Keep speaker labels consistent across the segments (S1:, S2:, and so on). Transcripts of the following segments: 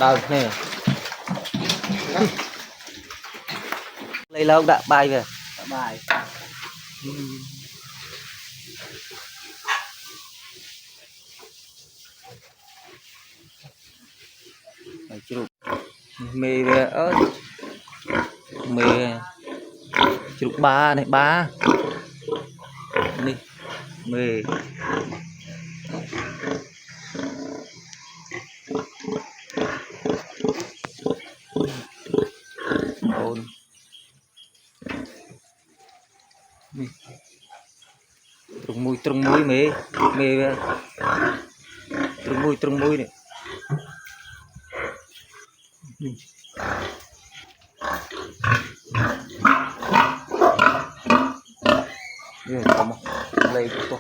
S1: Đâu nè lấy lâu đã bài về
S2: bài
S1: chụp mê về mê chụp ba này ba đi mê ôn trùng mũi mê mê về trùng mũi này como leito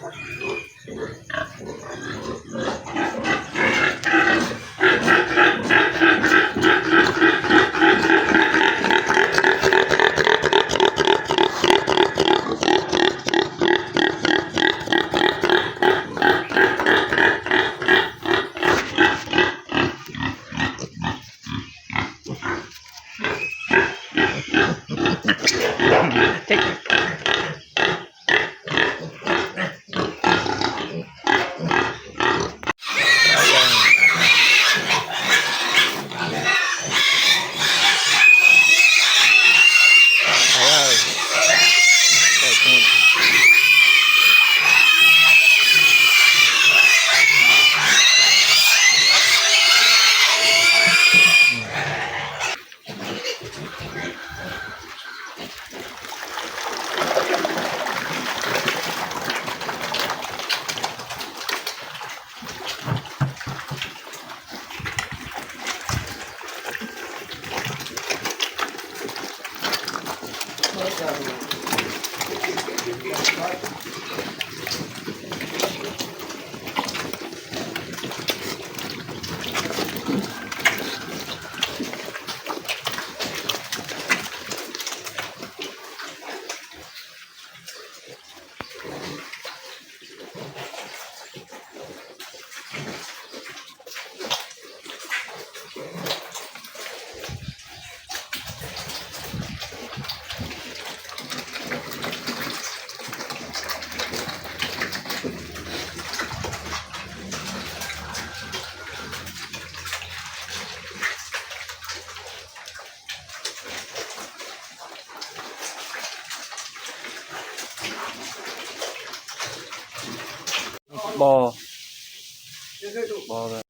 S1: bò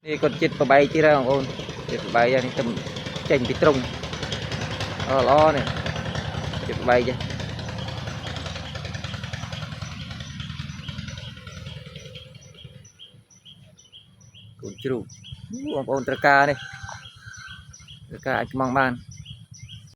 S1: đi con chết vào bay chứ ra không ôn chết vào bay ra đi tầm chành cái trùng lo này chết vào bay chứ con chú ôn tra ca này tra ca anh mong man